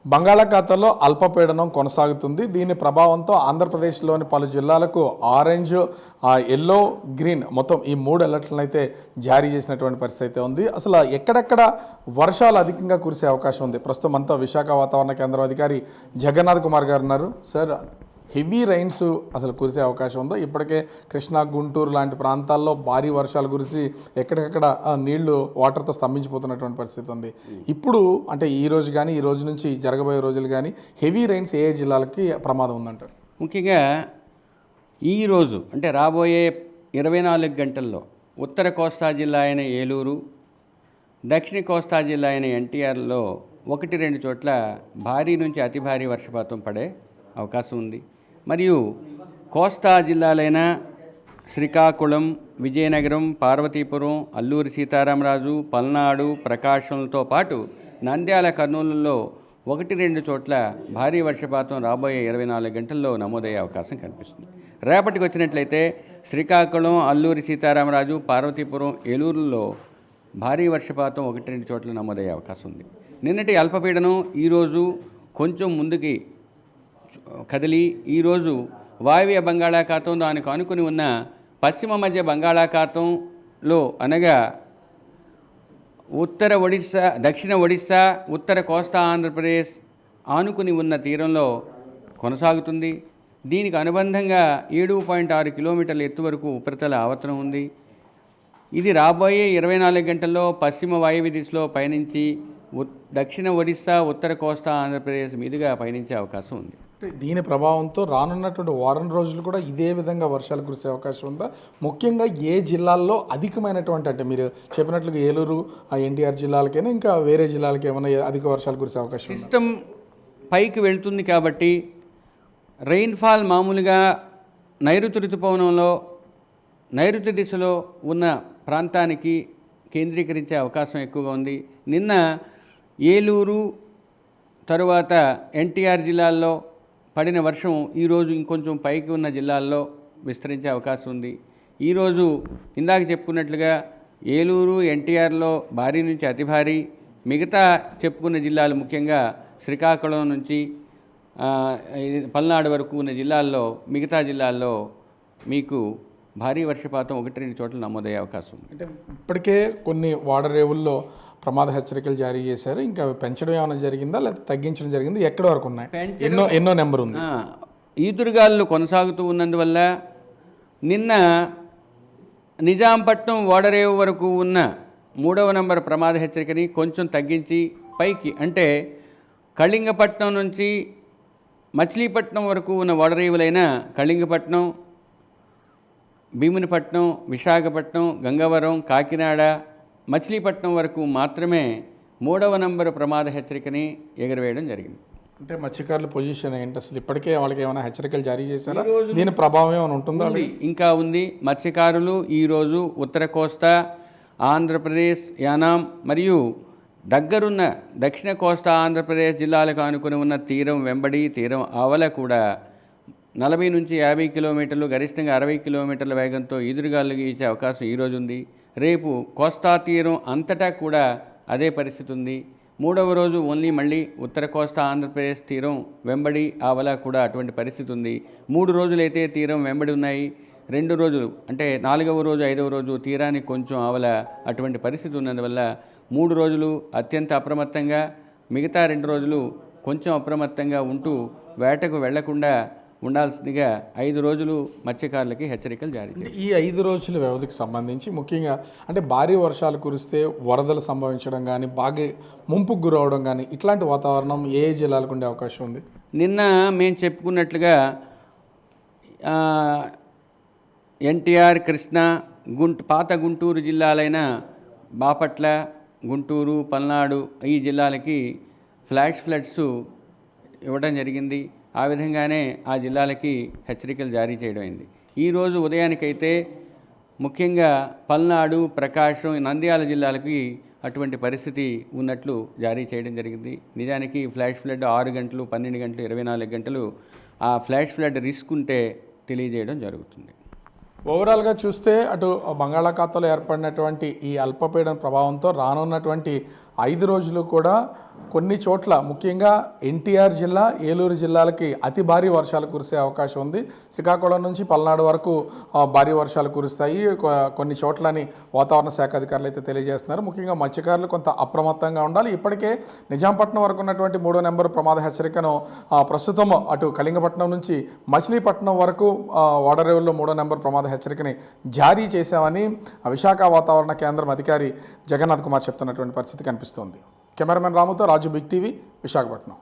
బంగాళాఖాతంలో అల్పపీడనం కొనసాగుతుంది. దీని ప్రభావంతో ఆంధ్రప్రదేశ్లోని పలు జిల్లాలకు ఆరెంజ్, ఎల్లో, గ్రీన్ మొత్తం ఈ 3 అలర్ట్లను అయితే జారీ చేసినటువంటి పరిస్థితి అయితే ఉంది. అసలు ఎక్కడెక్కడ వర్షాలు అధికంగా కురిసే అవకాశం ఉంది? ప్రస్తుతం అంతా విశాఖ వాతావరణ కేంద్రం అధికారి జగన్నాథ్ కుమార్ గారు ఉన్నారు. సార్, హెవీ రైన్స్ అసలు కురిసే అవకాశం ఉందో? ఇప్పటికే కృష్ణా, గుంటూరు లాంటి ప్రాంతాల్లో భారీ వర్షాలు కురిసి ఎక్కడికక్కడ నీళ్లు వాటర్తో స్తంభించిపోతున్నటువంటి పరిస్థితి ఉంది. ఇప్పుడు అంటే ఈ రోజు కానీ, ఈ రోజు నుంచి జరగబోయే రోజులు కానీ హెవీ రైన్స్ ఏ జిల్లాలకి ప్రమాదం ఉందంటారు? ముఖ్యంగా ఈరోజు అంటే రాబోయే 24 గంటల్లో ఉత్తర కోస్తా జిల్లా అయిన ఏలూరు, దక్షిణ కోస్తా జిల్లా అయిన ఎన్టీఆర్లో 1-2 చోట్ల భారీ నుంచి అతి భారీ వర్షపాతం పడే అవకాశం ఉంది. మరియు కోస్తా జిల్లాలైన శ్రీకాకుళం, విజయనగరం, పార్వతీపురం, అల్లూరి సీతారామరాజు, పల్నాడు, ప్రకాశంతో పాటు నంద్యాల, కర్నూలులో 1-2 చోట్ల భారీ వర్షపాతం రాబోయే 24 గంటల్లో నమోదయ్యే అవకాశం కనిపిస్తుంది. రేపటికి వచ్చినట్లయితే శ్రీకాకుళం, అల్లూరి సీతారామరాజు, పార్వతీపురం, ఏలూరులో భారీ వర్షపాతం 1-2 చోట్ల నమోదయ్యే అవకాశం ఉంది. నిన్నటి అల్పపీడనం ఈరోజు కొంచెం ముందుకి కదిలి ఈరోజు వాయువ్య బంగాళాఖాతం, దానికి ఆనుకుని ఉన్న పశ్చిమ మధ్య బంగాళాఖాతంలో అనగా ఉత్తర ఒడిశా, దక్షిణ ఒడిశా, ఉత్తర కోస్తా ఆంధ్రప్రదేశ్ ఆనుకుని ఉన్న తీరంలో కొనసాగుతుంది. దీనికి అనుబంధంగా 7.6 కిలోమీటర్ల ఎత్తు వరకు ఉపరితల ఆవర్తనం ఉంది. ఇది రాబోయే 24 గంటల్లో పశ్చిమ వాయువ్య దిశలో పయనించి దక్షిణ ఒడిశా, ఉత్తర కోస్తా ఆంధ్రప్రదేశ్ మీదుగా పయనించే అవకాశం ఉంది. దీని ప్రభావంతో రానున్నటువంటి వారం రోజులు కూడా ఇదే విధంగా వర్షాలు కురిసే అవకాశం ఉందా? ముఖ్యంగా ఏ జిల్లాల్లో అధికమైనటువంటి, అంటే మీరు చెప్పినట్లుగా ఏలూరు, ఎన్టీఆర్ జిల్లాలకైనా ఇంకా వేరే జిల్లాలకి ఏమైనా అధిక వర్షాలు కురిసే అవకాశం? సిస్టమ్ పైకి వెళ్తుంది కాబట్టి రెయిన్ఫాల్ మామూలుగా నైరుతి ఋతుపవనంలో నైరుతి దిశలో ఉన్న ప్రాంతానికి కేంద్రీకరించే అవకాశం ఎక్కువగా ఉంది. నిన్న ఏలూరు తరువాత ఎన్టీఆర్ జిల్లాల్లో పడిన వర్షం ఈరోజు ఇంకొంచెం పైకి ఉన్న జిల్లాల్లో విస్తరించే అవకాశం ఉంది. ఈరోజు ఇందాక చెప్పుకున్నట్లుగా ఏలూరు, ఎన్టీఆర్లో భారీ నుంచి అతి భారీ, మిగతా చెప్పుకున్న జిల్లాలు ముఖ్యంగా శ్రీకాకుళం నుంచి పల్నాడు వరకు ఉన్న జిల్లాల్లో, మిగతా జిల్లాల్లో మీకు భారీ వర్షపాతం 1-2 చోట్ల నమోదయ్యే అవకాశం ఉంది. అంటే ఇప్పటికే కొన్ని వాడరేవుల్లో ప్రమాద హెచ్చరికలు జారీ చేశారు. ఇంకా పెంచడం ఏమైనా జరిగిందా లేకపోతే తగ్గించడం జరిగింది? ఎక్కడి వరకు ఉన్నాయి? ఎన్నో నెంబర్ ఉంది. ఈదురుగాలు కొనసాగుతూ ఉన్నందువల్ల నిన్న నిజాంపట్నం ఓడరేవు వరకు ఉన్న 3వ నంబర్ ప్రమాద హెచ్చరికని కొంచెం తగ్గించి పైకి, అంటే కళింగపట్నం నుంచి మచిలీపట్నం వరకు ఉన్న ఓడరేవులైన కళింగపట్నం, భీమునిపట్నం, విశాఖపట్నం, గంగవరం, కాకినాడ, మచిలీపట్నం వరకు మాత్రమే 3వ నంబరు ప్రమాద హెచ్చరికని ఎగురవేయడం జరిగింది. అంటే మత్స్యకారుల పొజిషన్ ఏంటి అసలు? ఇప్పటికే వాళ్ళకి ఏమైనా హెచ్చరికలు జారీ చేశారా? దీని ప్రభావం ఏమైనా ఉంటుందా? ఇంకా ఉంది. మత్స్యకారులు ఈరోజు ఉత్తర కోస్తా ఆంధ్రప్రదేశ్, యానాం మరియు దగ్గరున్న దక్షిణ కోస్తా ఆంధ్రప్రదేశ్ జిల్లాలకు ఆనుకుని ఉన్న తీరం వెంబడి, తీరం ఆవల కూడా 40 నుంచి 50 కిలోమీటర్లు, గరిష్టంగా 60 కిలోమీటర్ల వేగంతో ఈదురుగాలు వీచే అవకాశం ఈరోజు ఉంది. రేపు కోస్తా తీరం అంతటా కూడా అదే పరిస్థితి ఉంది. 3వ రోజు ఓన్లీ మళ్ళీ ఉత్తర కోస్తా ఆంధ్రప్రదేశ్ తీరం వెంబడి ఆవల కూడా అటువంటి పరిస్థితి ఉంది. 3 రోజులైతే తీరం వెంబడి ఉన్నాయి. 2 రోజులు అంటే 4వ రోజు, 5వ రోజు తీరానికి కొంచెం ఆవల అటువంటి పరిస్థితి ఉన్నందువల్ల 3 రోజులు అత్యంత అప్రమత్తంగా, మిగతా 2 రోజులు కొంచెం అప్రమత్తంగా ఉంటూ వేటకు వెళ్లకుండా ఉండాల్సిందిగా 5 రోజులు మత్స్యకారులకి హెచ్చరికలు జారీ చేశారు. ఈ 5 రోజుల వ్యవధికి సంబంధించి ముఖ్యంగా అంటే భారీ వర్షాలు కురిస్తే వరదలు సంభవించడం కానీ, బాగా ముంపుకు గురవడం కానీ ఇట్లాంటి వాతావరణం ఏ జిల్లాలకు ఉండే అవకాశం ఉంది? నిన్న మేము చెప్పుకున్నట్లుగా ఎన్టీఆర్, కృష్ణా, పాత గుంటూరు జిల్లాలైన బాపట్ల, గుంటూరు, పల్నాడు ఈ జిల్లాలకి ఫ్లాష్ ఫ్లడ్స్ ఇవ్వడం జరిగింది. ఆ విధంగానే ఆ జిల్లాలకి హెచ్చరికలు జారీ చేయడం అయింది. ఈరోజు ఉదయానికైతే ముఖ్యంగా పల్నాడు, ప్రకాశం, నంద్యాల జిల్లాలకి అటువంటి పరిస్థితి ఉన్నట్లు జారీ చేయడం జరిగింది. నిజానికి ఫ్లాష్ ఫ్లడ్ 6 గంటలు, 12 గంటలు, 24 గంటలు ఆ ఫ్లాష్ ఫ్లడ్ రిస్క్ ఉంటే తెలియజేయడం జరుగుతుంది. ఓవరాల్గా చూస్తే అటు బంగాళాఖాతంలో ఏర్పడినటువంటి ఈ అల్పపీడన ప్రభావంతో రానున్నటువంటి 5 రోజులు కూడా కొన్ని చోట్ల ముఖ్యంగా ఎన్టీఆర్ జిల్లా, ఏలూరు జిల్లాలకి అతి భారీ వర్షాలు కురిసే అవకాశం ఉంది. శ్రీకాకుళం నుంచి పల్నాడు వరకు భారీ వర్షాలు కురుస్తాయి కొన్ని చోట్లని వాతావరణ శాఖ అధికారులు అయితే తెలియజేస్తున్నారు. ముఖ్యంగా మత్స్యకారులు కొంత అప్రమత్తంగా ఉండాలి. ఇప్పటికే నిజాంపట్నం వరకు ఉన్నటువంటి 3వ నెంబర్ ప్రమాద హెచ్చరికను ప్రస్తుతం అటు కళింగపట్నం నుంచి మచిలీపట్నం వరకు ఓడరేవుల్లో 3వ నెంబర్ ప్రమాద హెచ్చరికని జారీ చేశామని విశాఖ వాతావరణ కేంద్రం అధికారి జగన్నాథ్ కుమార్ చెప్తున్నటువంటి పరిస్థితి కనిపిస్తోంది. కెమెరామెన్ రాముతో రాజు, బిగ్ టీవీ, విశాఖపట్నం.